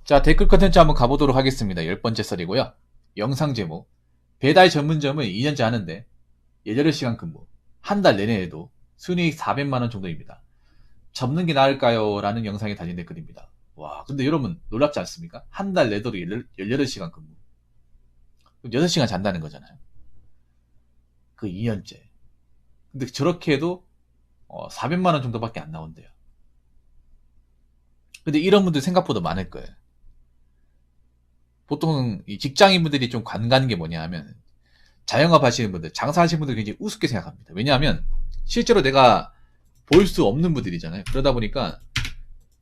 자, 댓글 컨텐츠 한번 가보도록 하겠습니다. 10번째 썰이고요. 영상 제목. 배달 전문점은 2년째 하는데 18시간 근무. 한 달 내내 해도 순이익 400만원 정도입니다. 접는 게 나을까요? 라는 영상에 달린 댓글입니다. 와, 근데 여러분 놀랍지 않습니까? 한 달 내도록 18시간 근무. 그럼 6시간 잔다는 거잖아요. 그 2년째. 근데 저렇게 해도 400만원 정도밖에 안 나온대요. 근데 이런 분들 생각보다 많을 거예요. 보통 이 직장인분들이 좀 관가는 게 뭐냐 하면 자영업 하시는 분들, 장사하시는 분들 굉장히 우습게 생각합니다. 왜냐하면 실제로 내가 볼 수 없는 분들이잖아요. 그러다 보니까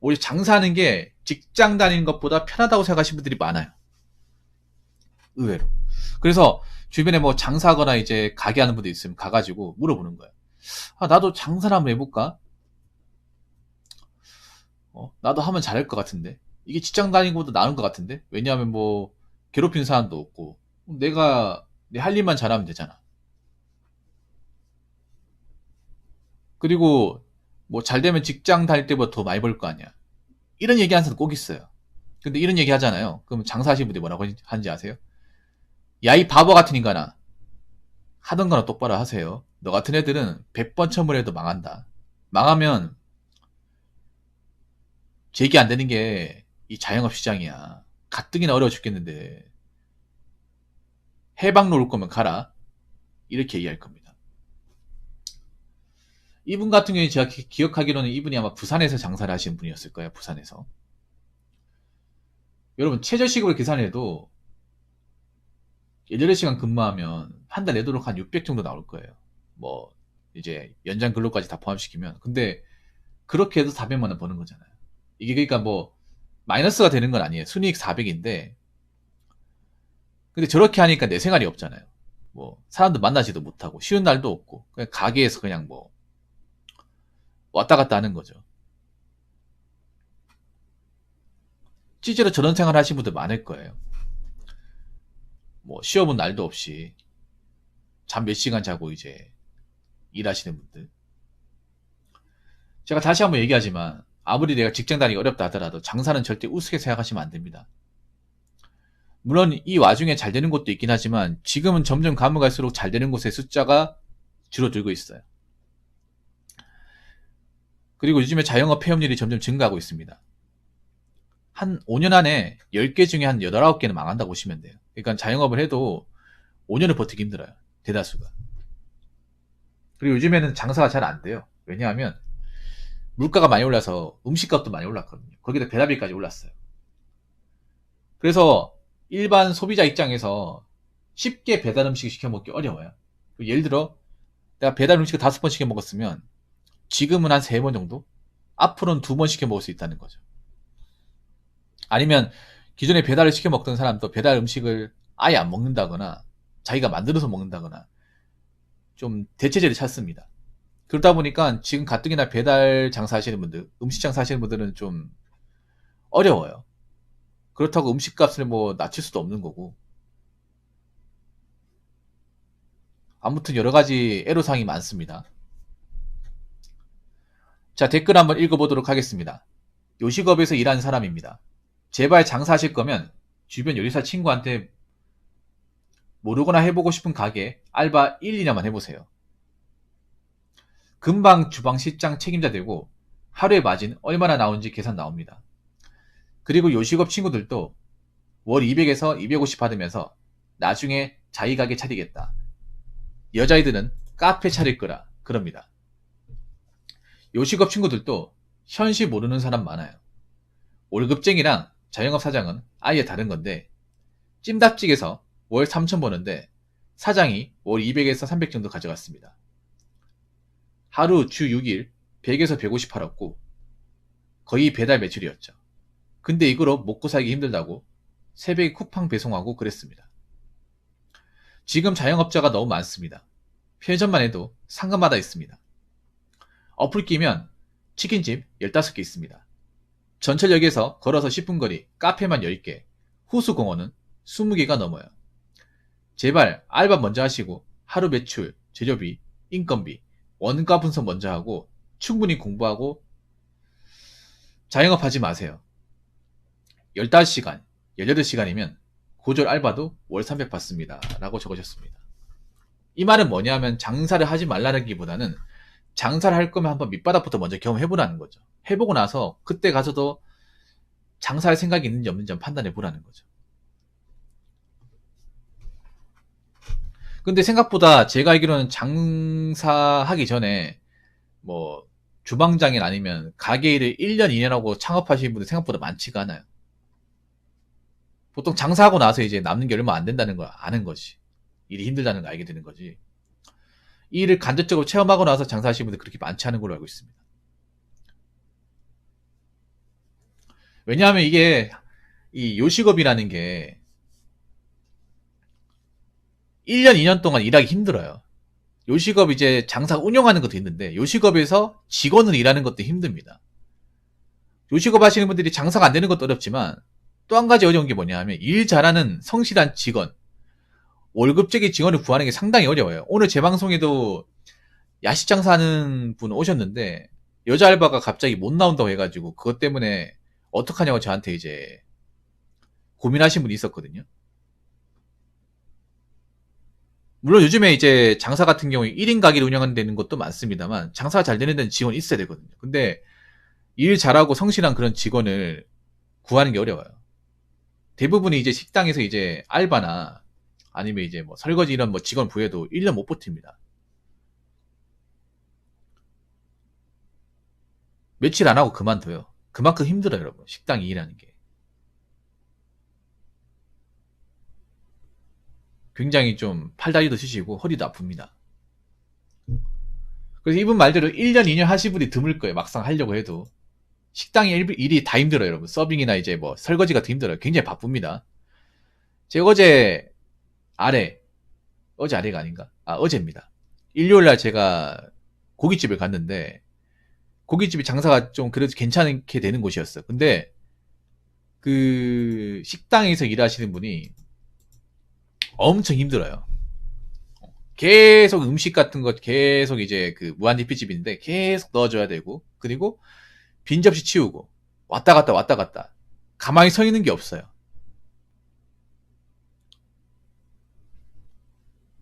오히려 장사하는 게 직장 다니는 것보다 편하다고 생각하시는 분들이 많아요. 의외로. 그래서 주변에 뭐 장사하거나 이제 가게 하는 분들 있으면 가가지고 물어보는 거예요. 아, 나도 장사를 한번 해볼까? 나도 하면 잘할 것 같은데. 이게 직장 다니는 것보다 나은 것 같은데. 왜냐하면 뭐 괴롭히는 사람도 없고 내가 내 할 일만 잘하면 되잖아. 그리고 뭐 잘 되면 직장 다닐 때보다 더 많이 벌 거 아니야. 이런 얘기 하는 사람 꼭 있어요. 근데 이런 얘기 하잖아요. 그럼 장사하시는 분들이 뭐라고 하는지 아세요? 야, 이 바보 같은 인간아. 하던 거나 똑바로 하세요. 너 같은 애들은 100번 천번해도 망한다. 망하면 재기 안 되는 게 이 자영업 시장이야. 가뜩이나 어려워 죽겠는데 해방 놓을 거면 가라. 이렇게 얘기할 겁니다. 이분 같은 경우에 제가 기억하기로는 이분이 아마 부산에서 장사를 하시는 분이었을 거예요. 부산에서. 여러분 최저시급을 계산해도 18시간 근무하면 한 달 내도록 한 600 정도 나올 거예요. 뭐 이제 연장 근로까지 다 포함시키면. 근데 그렇게 해도 400만 원 버는 거잖아요. 이게 그러니까 뭐 마이너스가 되는 건 아니에요. 순이익 400인데 근데 저렇게 하니까 내 생활이 없잖아요. 뭐 사람들 만나지도 못하고 쉬는 날도 없고 그냥 가게에서 그냥 뭐 왔다 갔다 하는 거죠. 실제로 저런 생활 하시는 분들 많을 거예요. 뭐 쉬어본 날도 없이 잠 몇 시간 자고 이제 일하시는 분들. 제가 다시 한번 얘기하지만 아무리 내가 직장 다니기 어렵다 하더라도 장사는 절대 우습게 생각하시면 안 됩니다. 물론 이 와중에 잘 되는 곳도 있긴 하지만 지금은 점점 가면 갈수록 잘 되는 곳의 숫자가 줄어들고 있어요. 그리고 요즘에 자영업 폐업률이 점점 증가하고 있습니다. 한 5년 안에 10개 중에 한 8, 9개는 망한다고 보시면 돼요. 그러니까 자영업을 해도 5년을 버티기 힘들어요. 대다수가. 그리고 요즘에는 장사가 잘 안 돼요. 왜냐하면 물가가 많이 올라서 음식값도 많이 올랐거든요. 거기다 배달비까지 올랐어요. 그래서 일반 소비자 입장에서 쉽게 배달 음식 시켜 먹기 어려워요. 예를 들어 내가 배달 음식을 5번 시켜 먹었으면 지금은 한 3번 정도? 앞으로는 2번 시켜 먹을 수 있다는 거죠. 아니면 기존에 배달을 시켜 먹던 사람도 배달 음식을 아예 안 먹는다거나 자기가 만들어서 먹는다거나 좀 대체제를 찾습니다. 그러다 보니까 지금 가뜩이나 배달 장사 하시는 분들, 음식 장사 하시는 분들은 좀 어려워요. 그렇다고 음식값을 뭐 낮출 수도 없는 거고. 아무튼 여러 가지 애로사항이 많습니다. 자, 댓글 한번 읽어보도록 하겠습니다. 요식업에서 일하는 사람입니다. 제발 장사하실 거면 주변 요리사 친구한테 모르거나 해보고 싶은 가게 알바 1, 2년만 해보세요. 금방 주방 실장 책임자 되고 하루에 마진 얼마나 나오는지 계산 나옵니다. 그리고 요식업 친구들도 월 200에서 250 받으면서 나중에 자기 가게 차리겠다. 여자애들은 카페 차릴 거라 그럽니다. 요식업 친구들도 현실 모르는 사람 많아요. 월급쟁이랑 자영업 사장은 아예 다른 건데 찜닭집에서 월 3천 버는데 사장이 월 200에서 300 정도 가져갔습니다. 하루 주 6일 100에서 150 팔았고 거의 배달 매출이었죠. 근데 이거로 먹고 살기 힘들다고 새벽에 쿠팡 배송하고 그랬습니다. 지금 자영업자가 너무 많습니다. 편의점만 해도 상가마다 있습니다. 어플 끼면 치킨집 15개 있습니다. 전철역에서 걸어서 10분 거리 카페만 10개, 호수공원은 20개가 넘어요. 제발 알바 먼저 하시고 하루 매출, 재료비, 인건비, 원가 분석 먼저 하고 충분히 공부하고 자영업하지 마세요. 15시간, 18시간이면 고졸 알바도 월 300 받습니다. 라고 적으셨습니다. 이 말은 뭐냐면 장사를 하지 말라는 기보다는 장사를 할 거면 한번 밑바닥부터 먼저 경험해보라는 거죠. 해보고 나서 그때 가서도 장사할 생각이 있는지 없는지 한번 판단해보라는 거죠. 근데 생각보다 제가 알기로는 장사하기 전에 뭐 주방장인 아니면 가게 일을 1년, 2년 하고 창업하시는 분들 생각보다 많지가 않아요. 보통 장사하고 나서 이제 남는 게 얼마 안 된다는 걸 아는 거지. 일이 힘들다는 걸 알게 되는 거지. 이 일을 간접적으로 체험하고 나서 장사하시는 분들 그렇게 많지 않은 걸로 알고 있습니다. 왜냐하면 이게 이 요식업이라는 게 1년, 2년 동안 일하기 힘들어요. 요식업 이제 장사 운영하는 것도 있는데 요식업에서 직원을 일하는 것도 힘듭니다. 요식업 하시는 분들이 장사가 안 되는 것도 어렵지만 또 한 가지 어려운 게 뭐냐 하면 일 잘하는 성실한 직원, 월급제기 직원을 구하는 게 상당히 어려워요. 오늘 제 방송에도 야식 장사하는 분 오셨는데 여자 알바가 갑자기 못 나온다고 해가지고 그것 때문에 어떡하냐고 저한테 이제 고민하신 분이 있었거든요. 물론 요즘에 이제 장사 같은 경우에 1인 가게를 운영하는 것도 많습니다만 장사가 잘 되는 데는 직원이 있어야 되거든요. 근데 일 잘하고 성실한 그런 직원을 구하는 게 어려워요. 대부분이 이제 식당에서 이제 알바나 아니면 이제 뭐 설거지 이런 뭐 직원 부여도 1년 못 버팁니다. 며칠 안 하고 그만둬요. 그만큼 힘들어요, 여러분. 식당 일하는 게. 굉장히 좀 팔다리도 쑤시고 허리도 아픕니다. 그래서 이분 말대로 1년, 2년 하신 분이 드물 거예요. 막상 하려고 해도. 식당의 일이 다 힘들어요, 여러분. 서빙이나 이제 뭐 설거지 같은 힘들어요. 굉장히 바쁩니다. 제가 어제 아래가 아닌가? 어제입니다. 일요일날 제가 고깃집을 갔는데 고깃집이 장사가 좀 그래도 괜찮게 되는 곳이었어. 근데 그 식당에서 일하시는 분이 엄청 힘들어요. 계속 음식 같은 거 계속 이제 그 무한 리필집인데 계속 넣어줘야 되고 그리고 빈 접시 치우고 왔다 갔다 왔다 갔다 가만히 서 있는 게 없어요.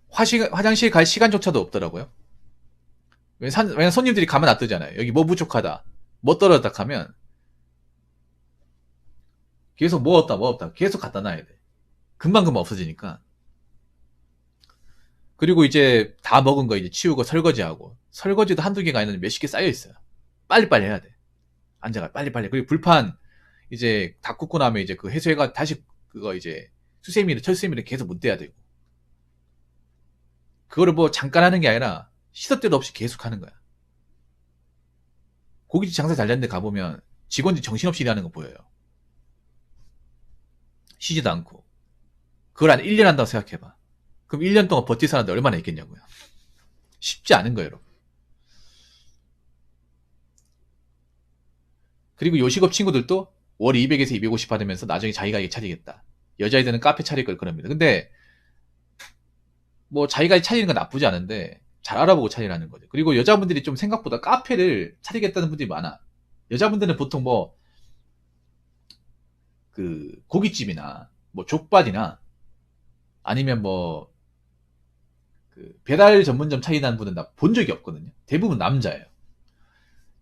화장실 갈 시간조차도 없더라고요. 왜냐면 손님들이 가만 놔두잖아요. 여기 뭐 부족하다, 뭐 떨어졌다 하면 계속 뭐 없다 계속 갖다 놔야 돼. 금방금방 없어지니까. 그리고 이제 다 먹은 거 이제 치우고 설거지하고 설거지도 한두 개가 아니라 몇십 개 쌓여 있어요. 빨리빨리 해야 돼. 앉아가 빨리빨리. 그리고 불판 이제 다 굽고 나면 이제 그 해소해가 다시 그거 이제 수세미를 철수세미를 계속 문대야 되고 그거를 뭐 잠깐 하는 게 아니라 시도 때도 없이 계속 하는 거야. 고깃집 장사 잘 되는 데 가보면 직원들이 정신없이 일하는 거 보여요. 쉬지도 않고. 그걸 한 1년 한다고 생각해봐. 그럼 1년 동안 버틸 사람들 얼마나 있겠냐고요. 쉽지 않은 거예요, 여러분. 그리고 요식업 친구들도 월 200에서 250 받으면서 나중에 자기가 가게 차리겠다. 여자애들은 카페 차릴 걸 그럽니다. 근데 뭐 자기가 차리는 건 나쁘지 않은데 잘 알아보고 차리라는 거죠. 그리고 여자분들이 좀 생각보다 카페를 차리겠다는 분들이 많아. 여자분들은 보통 뭐 그 고깃집이나 뭐 족발이나 아니면 뭐 그 배달 전문점 차리는 분은 나 본 적이 없거든요. 대부분 남자예요.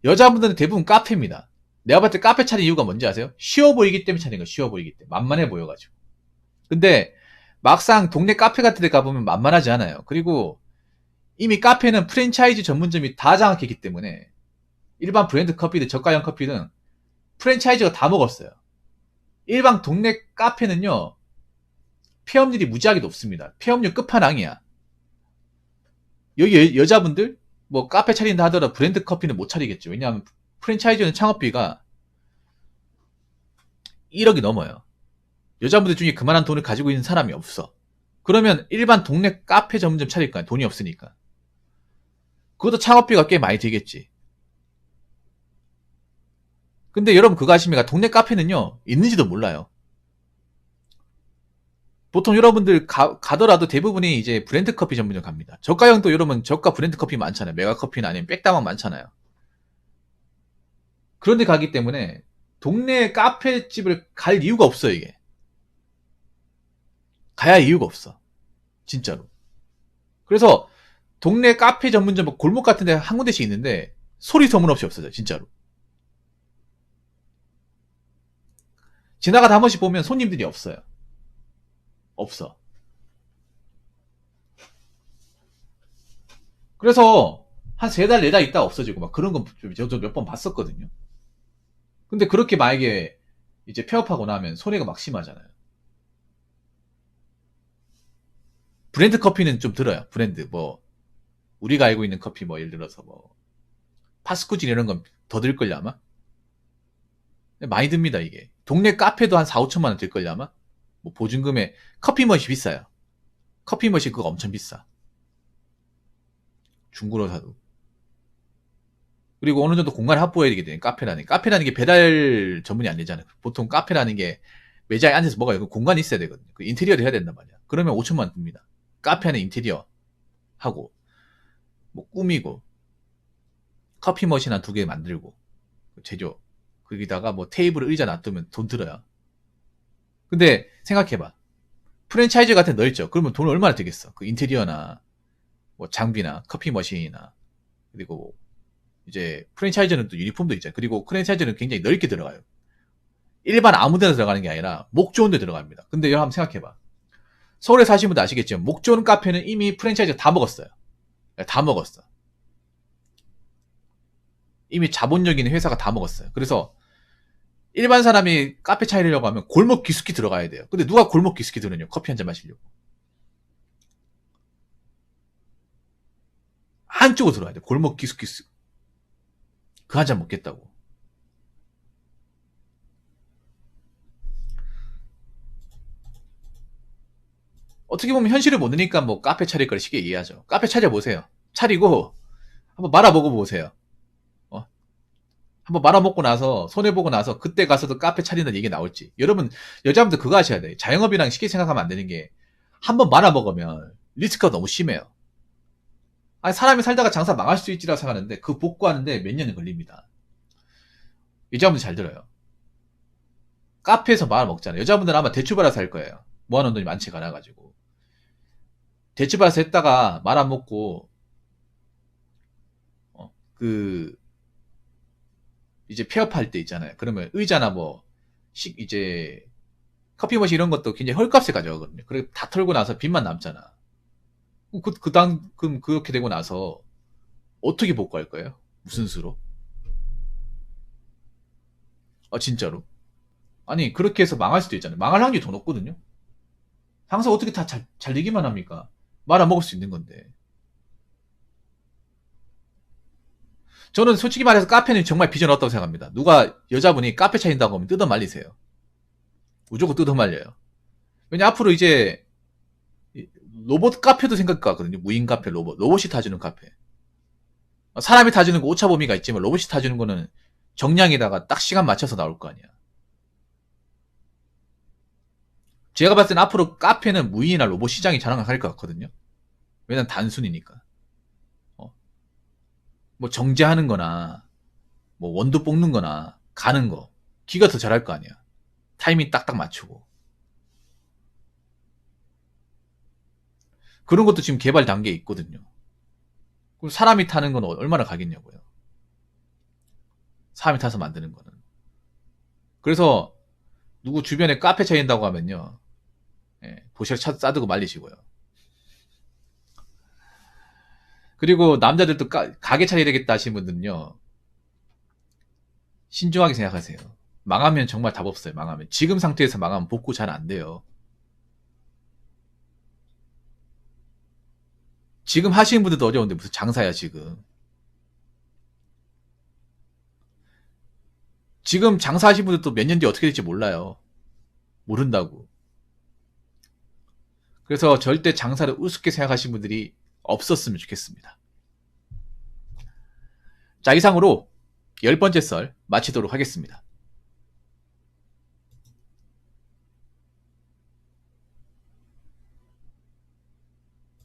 여자분들은 대부분 카페입니다. 내가 봤을 때 카페 차린 이유가 뭔지 아세요? 쉬워 보이기 때문에 차린 거예요. 쉬워 보이기 때문에. 만만해 보여가지고. 근데 막상 동네 카페 같은 데 가보면 만만하지 않아요. 그리고 이미 카페는 프랜차이즈 전문점이 다 장악했기 때문에 일반 브랜드 커피든 저가형 커피든 프랜차이즈가 다 먹었어요. 일반 동네 카페는요, 폐업률이 무지하게 높습니다. 폐업률 끝판왕이야. 여기 여자분들 뭐 카페 차린다 하더라도 브랜드 커피는 못 차리겠죠. 왜냐하면 프랜차이즈는 창업비가 1억이 넘어요. 여자분들 중에 그만한 돈을 가지고 있는 사람이 없어. 그러면 일반 동네 카페 전문점 차릴 거야. 돈이 없으니까. 그것도 창업비가 꽤 많이 들겠지. 근데 여러분 그거 아십니까? 동네 카페는요, 있는지도 몰라요. 보통 여러분들 가더라도 대부분이 이제 브랜드 커피 전문점 갑니다. 저가형도 여러분 저가 브랜드 커피 많잖아요. 메가 커피나 아니면 백다방 많잖아요. 그런데 가기 때문에 동네 카페집을 갈 이유가 없어, 이게. 가야 할 이유가 없어. 진짜로. 그래서 동네 카페 전문점, 뭐 골목 같은 데 한 군데씩 있는데 소리 소문 없이 없어져, 진짜로. 지나가다 한 번씩 보면 손님들이 없어요. 없어. 그래서 한 3달, 4달 있다가 없어지고 막 그런 건 저도 몇 번 봤었거든요. 근데 그렇게 만약에 이제 폐업하고 나면 손해가 막심하잖아요. 브랜드 커피는 좀 들어요. 브랜드 뭐 우리가 알고 있는 커피 뭐 예를 들어서 뭐 파스쿠진 이런 건 더 들걸요 아마? 많이 듭니다 이게. 동네 카페도 한 4, 5천만 원 들걸요 아마? 뭐 보증금에 커피 머신 비싸요. 커피 머신 그거 엄청 비싸. 중고로 사도. 그리고 어느 정도 공간을 확보해야 되기 때문에 카페라는 게 배달 전문이 아니잖아요. 보통 카페라는 게 매장에 앉아서 먹어요. 그 공간이 있어야 되거든요. 그 인테리어를 해야 된단 말이야. 그러면 5천만 원 듭니다. 카페 안에 인테리어 하고 뭐 꾸미고 커피 머신 한 2개 만들고 제조 거기다가 뭐 테이블 의자 놔두면 돈 들어요. 근데 생각해봐. 프랜차이즈 같은 데 넓죠. 그러면 돈 얼마나 들겠어. 그 인테리어나 뭐 장비나 커피 머신이나 그리고 이제 프랜차이즈는 또 유니폼도 있잖아요. 그리고 프랜차이즈는 굉장히 넓게 들어가요. 일반 아무 데나 들어가는 게 아니라 목 좋은 데 들어갑니다. 근데 여러분 한번 생각해봐. 서울에 사시는 분도 아시겠지만 목 좋은 카페는 이미 프랜차이즈 다 먹었어요. 다 먹었어. 이미 자본력 있는 회사가 다 먹었어요. 그래서 일반 사람이 카페 차리려고 하면 골목 깊숙이 들어가야 돼요. 근데 누가 골목 깊숙이 들으냐? 커피 한 잔 마시려고. 한쪽으로 들어가야 돼. 골목 깊숙이. 그 한 잔 먹겠다고. 어떻게 보면 현실을 모르니까 뭐 카페 차릴 걸 쉽게 이해하죠. 카페 차려보세요. 차리고 한번 말아 먹어보세요. 한번 말아먹고 나서 손해보고 나서 그때 가서도 카페 차린다는 얘기 나올지. 여러분 여자분들 그거 하셔야 돼요. 자영업이랑 쉽게 생각하면 안 되는 게 한번 말아먹으면 리스크가 너무 심해요. 아니 사람이 살다가 장사 망할 수 있지라고 생각하는데 그 복구하는데 몇 년은 걸립니다. 여자분들 잘 들어요. 카페에서 말아먹잖아요. 여자분들은 아마 대출받아서 할 거예요. 모아놓은 돈이 많지가 않아가지고 대출받아서 했다가 말아먹고 그 이제 폐업할 때 있잖아요. 그러면 의자나 뭐 이제 커피 머신 이런 것도 굉장히 헐값에 가져가거든요. 그리고 다 털고 나서 빚만 남잖아. 그럼 그렇게 되고 나서 어떻게 복구할 거예요? 무슨 수로? 진짜로? 아니 그렇게 해서 망할 수도 있잖아요. 망할 확률이 더 높거든요. 장사 어떻게 다 잘 되기만 합니까? 말아먹을 수 있는 건데. 저는 솔직히 말해서 카페는 정말 비전 없다고 생각합니다. 누가 여자분이 카페 차린다고 하면 뜯어 말리세요. 무조건 뜯어 말려요. 왜냐 앞으로 이제 로봇 카페도 생각하거든요. 무인 카페 로봇이 타주는 카페. 사람이 타주는 거 오차 범위가 있지만 로봇이 타주는 거는 정량에다가 딱 시간 맞춰서 나올 거 아니야. 제가 봤을 때는 앞으로 카페는 무인이나 로봇 시장이 장악할 것 같거든요. 왜냐면 단순이니까. 뭐 정제하는 거나 뭐 원두 볶는 거나 가는 거 기가 더 잘할 거 아니야. 타이밍 딱딱 맞추고. 그런 것도 지금 개발 단계에 있거든요. 그럼 사람이 타는 건 얼마나 가겠냐고요. 사람이 타서 만드는 거는. 그래서 누구 주변에 카페 차린다고 하면요. 도시락 싸두고 말리시고요. 그리고 남자들도 가게 차려야 되겠다 하시는 분들은요. 신중하게 생각하세요. 망하면 정말 답 없어요. 망하면. 지금 상태에서 망하면 복구 잘 안 돼요. 지금 하시는 분들도 어려운데 무슨 장사야 지금. 지금 장사하시는 분들도 몇 년 뒤에 어떻게 될지 몰라요. 모른다고. 그래서 절대 장사를 우습게 생각하시는 분들이 없었으면 좋겠습니다. 자, 이상으로 10번째 썰 마치도록 하겠습니다.